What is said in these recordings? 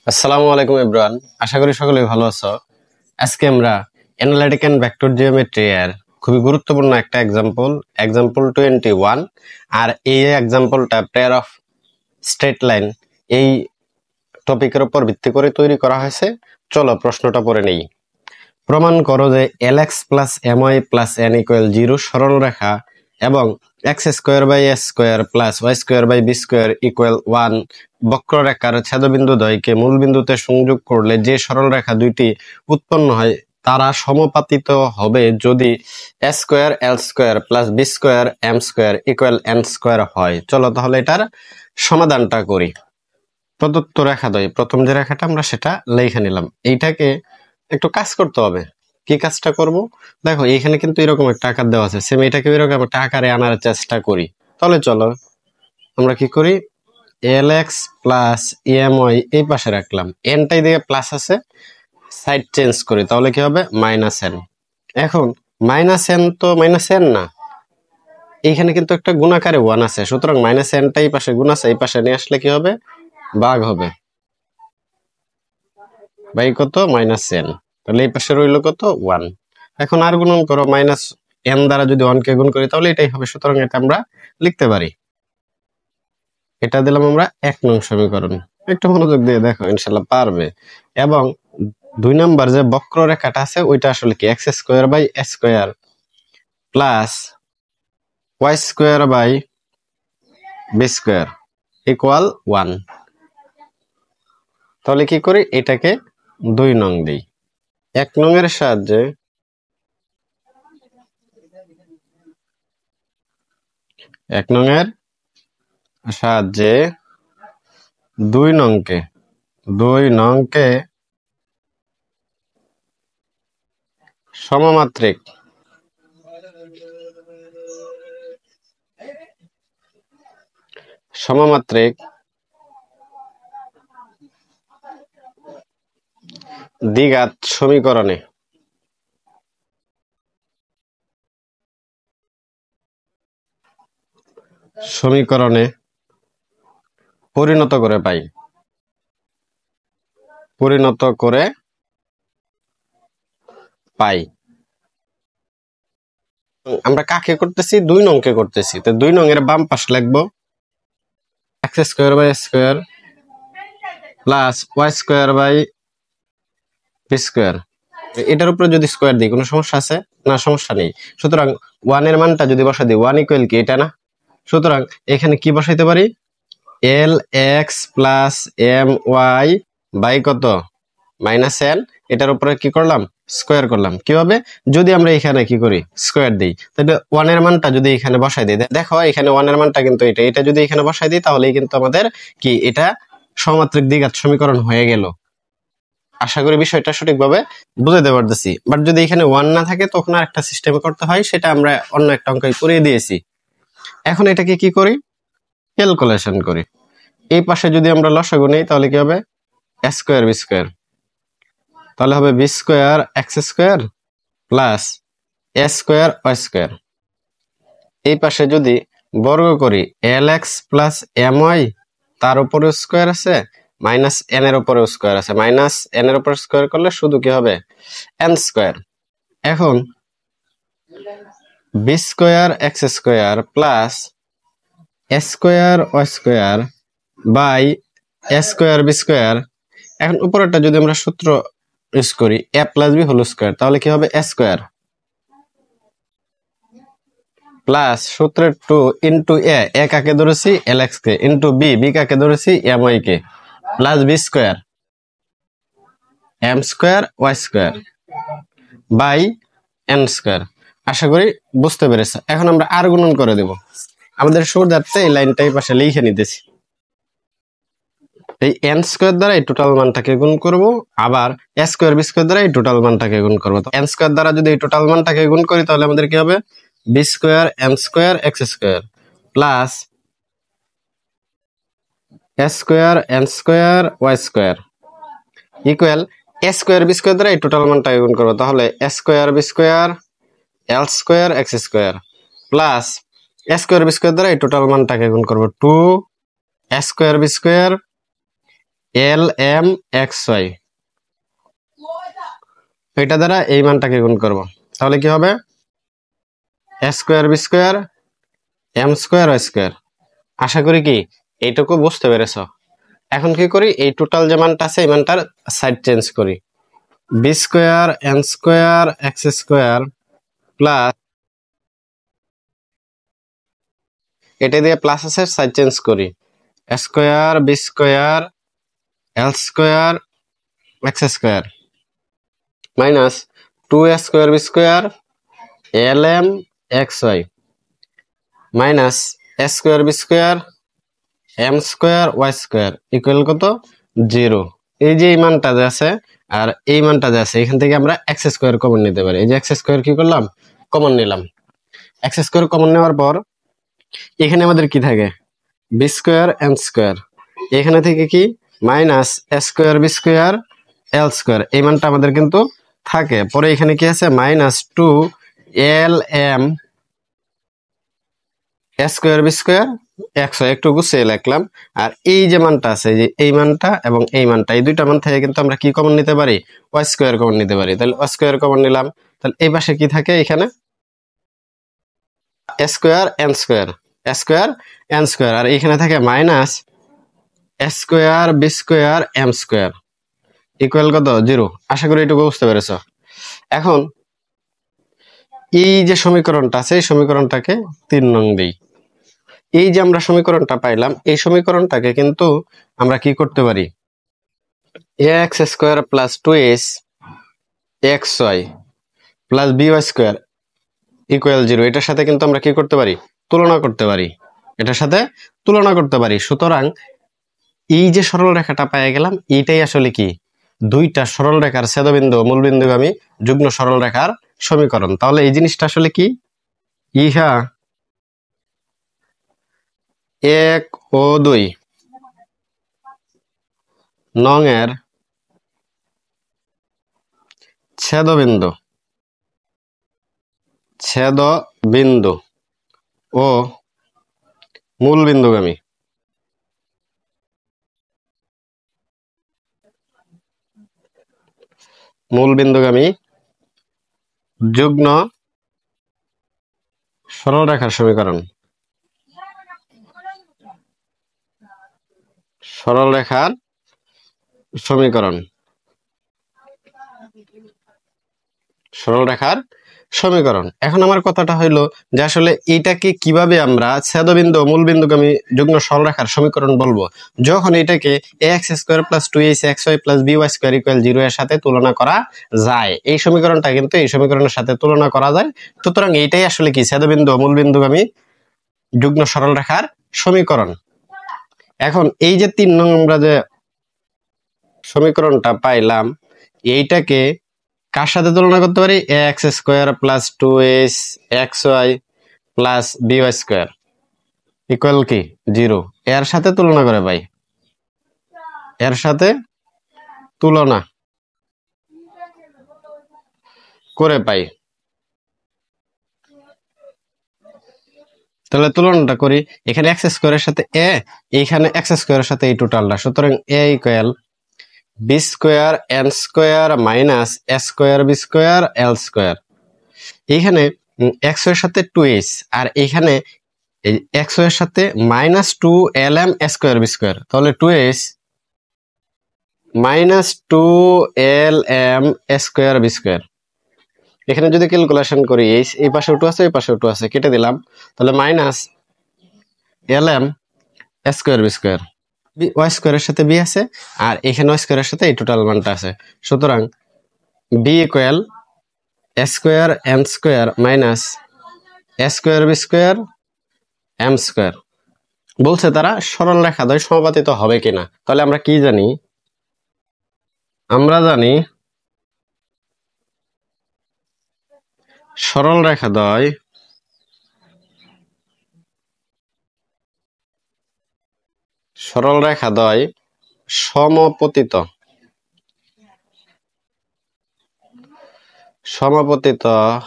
আসসালামু আলাইকুম এভরিওয়ান, আশা করি সকলেই ভালো আছো। আজকে আমরা অ্যানালিটিক এন্ড ভেক্টর জিওমেট্রি এর খুবই গুরুত্বপূর্ণ একটা এক্সাম্পল 21, আর এই এক্সাম্পলটা পেয়ার অফ স্ট্রেট লাইন এই টপিকের উপর ভিত্তি করে তৈরি করা হয়েছে। চলো প্রশ্নটা পড়ে নেই। প্রমাণ করো যে lx plus my plus n equal 0 সরল রেখা এবং x square by S square plus Y square by B square equal 1 বক্ররেখার ছেদবিন্দু দ্বয়কে মূল বিন্দুতে সংযোগ করলে যে সরল রেখা দুইটি উৎপন্ন হয় তারা সমাপতিত হবে যদি a square L square plus b square M square equal n square হয়। চলো তাহলে এটার সমাধানটা করি। প্রদত্ত রেখা দ্বয়, প্রথম যে রেখাটা আমরা সেটা লিখে নিলাম। এইটাকে একটু কাজ করতে হবে। কি কাজটা করব? দেখো এইখানে কিন্তু এরকম একটা আকার দেওয়া আছে, সেম এটাকে এরকম একটা আকারে আনার চেষ্টা করি। তাহলে চলো আমরা কি করি, এল এক্স প্লাস ইএমওয়াই এই পাশে রাখলাম, এনটাই দিকে প্লাস আছে, সাইড চেঞ্জ করি, তাহলে কি হবে মাইনাস এন। এখন মাইনাস এন তো মাইনাস এন না, এইখানে কিন্তু একটা গুণাকারে ওয়ান আছে, সুতরাং মাইনাস এনটাই পাশে গুণ আছে, এই পাশে নিয়ে আসলে কি হবে, ভাগ হবে। বাই কত, মাইনাস এন, তাহলে এই পাশে রইল কত, ওয়ান। এখন আর গুণন করো, মাইনাস এন দ্বারা যদি ওয়ান কে গুণ করি তাহলে এটাই হবে, সুতরাং এটা আমরা লিখতে পারি। এটা দিলাম আমরা 1 নং সমীকরণ। একটু মনোযোগ দিয়ে দেখো, ইনশাল্লাহ পারবে। এবং 2 নাম্বার যে বক্ররেখাটা আছে ওইটা আসলে কি, X square by S square plus Y square by B square equal 1। তাহলে কি করি, এটাকে 2 নং দিই। 1 নং এর সাহায্যে 1 নং এর সাহায্যে 2 নংকে সমমাত্রিক দ্বিঘাত সমীকরণে পরিণত করে পাই। আমরা কাকে করতেছি, 2 নংকে করতেছি। তো 2 নং এর বাম পাশ লিখবো X square by square plus Y square by B square. এটার উপরে যদি স্কোয়ার দিই কোনো সমস্যা আছে? না, সমস্যা নেই। সুতরাং 1 এর মানটা যদি বসা দিই, 1 ইকুয়াল কি, এটা না? সুতরাং এখানে কি বসাইতে পারি, l x plus m y by কত, মাইনাস এন। এটার উপরে কি করলাম, স্কোয়ার করলাম। কিভাবে, যদি আমরা এখানে কি করি, স্কোয়ার দিই, তাহলে 1 এর মানটা যদি এখানে বসাই দিই, দেখো এখানে 1 এর মানটা কিন্তু এটা যদি এখানে বসাই দিই তাহলেই কিন্তু আমাদের কি, এটা সমমাত্রিক দ্বিঘাত সমীকরণ হয়ে গেল। আশা করি বিষয়টা সঠিকভাবে বুঝাতে পারতেছি। বাট যদি এখানে 1 না থাকে তখন আর একটা সিস্টেমে করতে হয়, সেটা আমরা অন্য একটা অঙ্কে করিয়ে দিয়েছি। এখন এটাকে কি করি, ক্যালকুলেশন করি। এই পাশে যদি আমরা লসাগু নেই তাহলে কি হবে, এ স্কোয়ার বি স্কোয়ার, তাহলে হবে b square x square plus এ স্কোয়ার ওয়াই স্কোয়ার। এই পাশে যদি বর্গ করি, l x plus m y, তার উপরে স্কোয়ার আছে, মাইনাস এন এর উপরে স্কোয়ার আছে, মাইনাস এন এর উপর স্কোয়ার করলে শুধু কি হবে, এন স্কোয়ার। এখন B square x square plus A square Y square by A square B square. এখন উপরেরটা যদি আমরা সূত্র ইউজ করি, A plus B whole square, তাহলে কি হবে, এ স্কোয়ার প্লাস সূত্রের 2 ইন্টু এ কাকে ধরেছি, এল এক্স কে, ইন্টু বি, বি কাকে ধরেছি, এম ওয়াই কে, plus b square M square Y square by n square. আশা করি বুঝতে পেরেছে। এখন আমরা আর গুণন করে দেব। আমাদের সুবিধার্থে এই লাইনটাই পাশে লিখে নিতেছি। এই এন স্কোয়ার দ্বারা এই টোটাল মানটাকে গুণ করব, আবার এ স্কোয়ার বি স্কোয়ার দ্বারা এই টোটাল মানটাকে গুণ করবো। তো এন স্কোয়ার দ্বারা যদি এই টোটাল মানটাকে গুণ করি তাহলে আমাদের কি হবে, b square M square x square plus A square N square Y square equal a square B square দ্বারা এই টোটাল মানটাকে গুণ করবো, তাহলে a square B square L square x square plus A square B square দ্বারা এই total মানটাকে গুণ করবো, 2 a square B square lm xy, এটা দ্বারা এই মানটাকে গুণ করব, তাহলে কি হবে a square b square m square y square. আশা করি কি এইটুকু বুঝতে পেরেছো। এখন কি করি, এই টোটাল যে মানটা আছে এই মানটার সাইড চেঞ্জ করি, b square n square x square plus, এটা দিয়ে প্লাস আছে সাইড চেঞ্জ করি, a square b square l square x square minus 2a square b square lm xy minus a square b square m square y square equal কত 0। এই যে এই মানটা যে আছে আর এই মানটা যে আছে এখান থেকে আমরা x স্কয়ার কমন নিতে পারি। এই যে x স্কয়ার কি করলাম, কমন নিলাম। x স্কয়ার কমন নেওয়ার পর এখানে আমাদের কি থাকে, b স্কয়ার n স্কয়ার, এখানে থেকে কি minus a square b square l square, এই মানটা আমাদের কিন্তু থাকে। পরে এখানে কি আছে minus 2 lm a square b square xy, একটু গুছিয়ে লিখলাম। আর এই যে মানটা আছে, যে এই মানটা এবং এই মানটা, এই দুইটা মান থেকে কিন্তু আমরা কি কমন নিতে পারি, y স্কয়ার কমন নিতে পারি। তাহলে y স্কয়ার কমন নিলাম, তাহলে এই পাশে কি থাকে, এখানে a square n square, a square n square, আর এখানে থাকে minus a square b square m square equal কত 0। আশা করি এটুকু বুঝতে পেরেছো। এখন এই যে সমীকরণটা আছে এই সমীকরণটাকে 3 নং দেই। এই যে আমরা সমীকরণটা পাইলাম এই সমীকরণটাকে কিন্তু আমরা কি করতে পারি, ax square plus 2s xy plus by square equal 0, এটার সাথে কিন্তু আমরা কি করতে পারি, তুলনা করতে পারি, এটার সাথে তুলনা করতে পারি। সুতরাং এই যে সরল রেখাটা পেয়ে গেলাম, এইটাই আসলে কি দুইটা সরল রেখার ছেদবিন্দু ও মূলবিন্দুগামী যুগ্ম সরল রেখার সমীকরণ। তাহলে এই জিনিসটা আসলে কি, ইহা 1 ও 2 নং এর ছেদবিন্দু ও মূলবিন্দুগামী যুগ্ম সরল রেখার সমীকরণ, সরল রেখার সমীকরণ, সরল রেখার সমীকরণ। এখন আমার কথাটা হইলো যে আসলে এটাকে কিভাবে আমরা ছেদবিন্দু ও মূলবিন্দুগামী যুগ্ম সরল রেখার সমীকরণ বলবো, যখন এটাকে ax square plus 2xy plus by square equal 0 এর সাথে তুলনা করা যায়। এই সমীকরণটা কিন্তু এই সমীকরণের সাথে তুলনা করা যায়। সুতরাং এইটাই আসলে কি ছেদবিন্দু ও মূলবিন্দুগামী যুগ্ম সরল রেখার সমীকরণ। এখন এই যে 3 নং আমরা যে সমীকরণটা পাইলাম, এইটাকে কার সাথে তুলনা করতে পারি, ax square plus 2s xy plus by square equal কি 0, এর সাথে তুলনা করে পাই, এর সাথে তুলনা করে পাই। তাহলে তুলনাটা করি, এখানে x স্কয়ারের সাথে a, এইখানে x স্কয়ারের সাথে এই টোটালটা, সুতরাং a equal b square n square minus a square b square l square. এইখানে x এর সাথে 2s আর এইখানে x এর সাথে minus 2 lm a square b square, তাহলে 2s minus 2 lm a square b square. এখানে যদি ক্যালকুলেশন করি এই পাশে 2 আছে এই পাশে 2 আছে, কেটে দিলাম, তাহলে minus lm a square b square, y স্কয়ারের সাথে b আছে আর এখানে y স্কয়ারের সাথে এই টোটাল মানটা আছে। সুতরাং b equal a square n square minus a square b square m square. বলছে তারা সরল রেখাদ্বয় সমাপতিত হবে কিনা। তাহলে আমরা কি জানি, আমরা জানি সরল রেখাদ্বয় সমাপতিত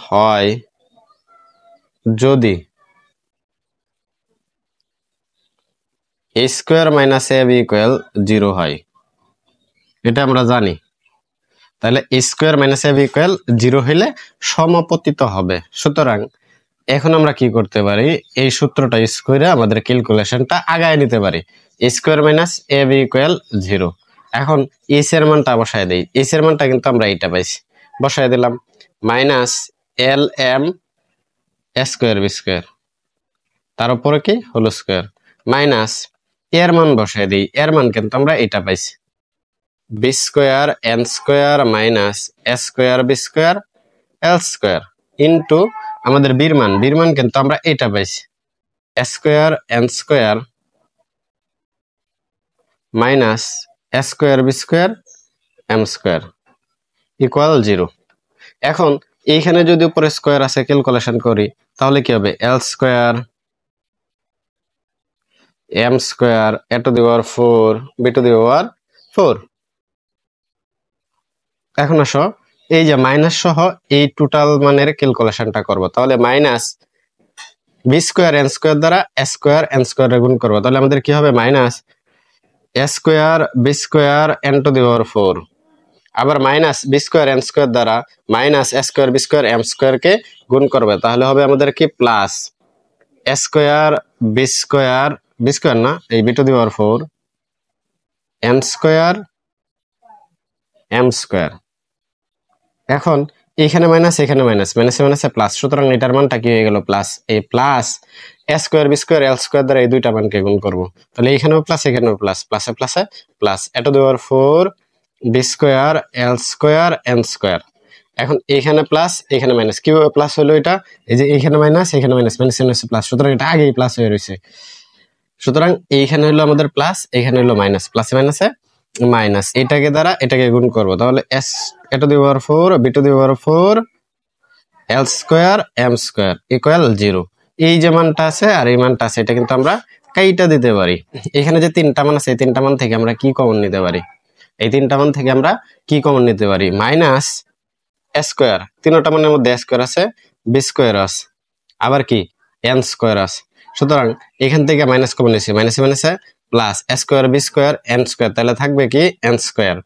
হয় যদি a square minus ab equal 0 হয়। এটা আমরা জানি। তাহলে a square minus ab equal 0 হইলে সমাপতিত হবে। সুতরাং এখন আমরা কি করতে পারি, এই সূত্রটা ইউজ করে আমাদের ক্যালকুলেশনটা আগায় নিতে পারি। a square minus ab equal 0। এখন s এর মানটা বসায় দেই। s এর মানটা কিন্তু আমরা এইটা পাইছি, বসায় দিলাম minus lm square B square, তার উপরে কি হোল স্কোয়ার, মাইনাস এর মান বসায় দিই। এর মান কিন্তু আমরা এটা পাইছি, b square N square minus a square B square L square into আমাদের বীর মান কিন্তু আমরা এটা পাইছি, a square N square minus a square B square M square equal 0। এখন এইখানে যদি উপরে স্কোয়ার আছে ক্যালকুলেশন করি তাহলে কি হবে, l square M square a to the power 4 B to the power 4। এখন আসো এই যে মাইনাস সহ এই টোটাল মানের ক্যালকুলেশনটা করব। তাহলে minus B square N square দ্বারা এ স্কোয়ার এন স্কোয়ার গুণ করবো। তাহলে আমাদের কি হবে, minus a square B square n to the power 4, আবার minus B square N square দ্বারা minus a square B square M square কে গুণ করবে। তাহলে হবে আমাদের কি প্লাস এ স্কোয়ার বি স্কোয়ার না, এই b to the power 4 n square M square. এখন এইখানে মাইনাস এখানে মাইনাস, মাইনাসে মাইনাসে প্লাস, সুতরাং এটার মানটা কি হয়ে গেল প্লাস। এই প্লাস এ স্কোয়ার বি স্কোয়ার এল স্কোয়ার দ্বারা এই দুইটা মানকে গুণ করবো। তাহলে এইখানেও প্লাস এখানেও প্লাস, প্লাসে প্লাসে plus A to the power 4 B square L square N square. এখন এইখানে প্লাস এখানে মাইনাস, কিভাবে প্লাস হলো এটা, এই যে এইখানে মাইনাস এখানে মাইনাস, মাইনাসে মাইনাসে প্লাস, সুতরাং এটা আগেই প্লাস হয়ে রয়েছে। সুতরাং এইখানে হলো আমাদের প্লাস, এখানে হলো মাইনাস, প্লাসে মাইনাসে মাইনাস, এটাকে দ্বারা এটাকে গুণ করবো। তাহলে S A to the power 4 B to the power 4 L square M square equal 0। এই যে মানটা আছে আর এই মানটা আছে এটা কিন্তু আমরা কাইটা দিতে পারি। এখানে যে তিনটা মান আছে এই তিনটা মান থেকে আমরা কি কমন নিতে পারি, এই তিনটা মান থেকে আমরা কি কমন নিতে পারি, মাইনাস এ স্কোয়ার, তিনটা মানের মধ্যে এ স্কোয়ার আছে, বি স্কোয়ার আছে, আবার কি এন স্কোয়ার আছে। সুতরাং এখান থেকে মাইনাস কমন নিয়েছি, মাইনাসে মাইনাসে প্লাস এ square B square N square, তাহলে থাকবে কি এন স্কোয়ার,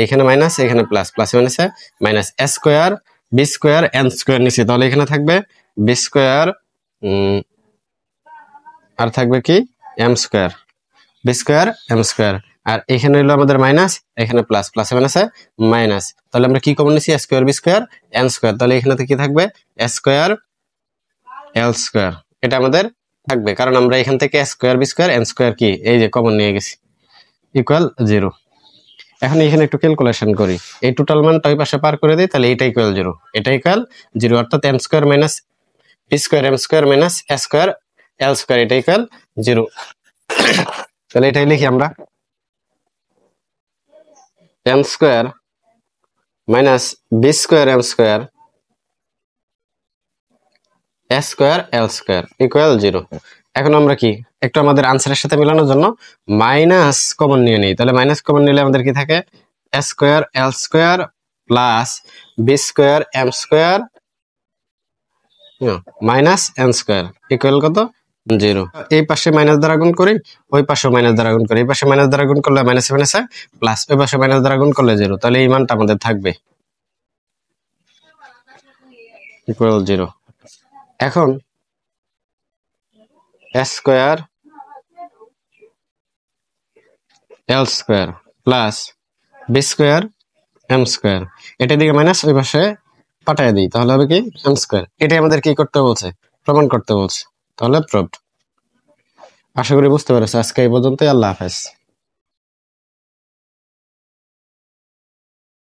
এখানে মাইনাস এখানে প্লাস, প্লাসে মাইনাসে minus a square B square N square নিচে, তাহলে এখানে থাকবে বি স্কোয়ার আর থাকবে কি m square, B square M square, আর এখানে হলো আমাদের মাইনাস এখানে প্লাস, প্লাসে মাইনাসে মাইনাস, তাহলে আমরা কি কমন নিচ্ছি, a square B square N square, তাহলে এখানে কি থাকবে এ স্কোয়ার এল স্কোয়ার, এটা আমাদের থাকবে কারণ আমরা এখান থেকে a square B square N square কি এই যে কমন নিয়ে গেছি ইকুয়াল 0। এখন এখানে একটু ক্যালকুলেশন করি, এই টোটাল মানটা ওই পাশে পার করে দিই, তাহলে এটা ইকুয়াল 0, এটা ইকুয়াল 0, অর্থাৎ n square minus B square M square minus a square L square, এটা ইকুয়াল 0। তাহলে এটাই লিখি আমরা, m square minus B square M square a square L square equal 0। এখন আমরা কি একটু আমাদের আনসারের সাথে মেলানোর জন্য মাইনাস কমন নিয়ে নিই। তাহলে মাইনাস কমন নিলে আমাদের কি থাকে, a square L square plus b square M square minus n square equal কত 0। এই পাশে মাইনাস দ্বারা গুণ করি, ওই পাশে মাইনাস দ্বারা গুণ করি, এই পাশে মাইনাস দ্বারা গুণ করলে মাইনাসে মাইনাসে প্লাস, ওই পাশে মাইনাস দ্বারা গুণ করলে 0, তাহলে এই মানটা আমাদের থাকবে ইকুয়াল 0। এখন a square L square plus b square M square, এটা দিকে মাইনাস ওই পাশে পাঠায় দিই, তাহলে হবে কি এম স্কোয়ার। এটাই আমাদের কি করতে বলছে, প্রমাণ করতে বলছে, তাহলে প্রুভড। আশা করি বুঝতে পেরেছো। আজকে এই পর্যন্তই, আল্লাহ হাফেজ।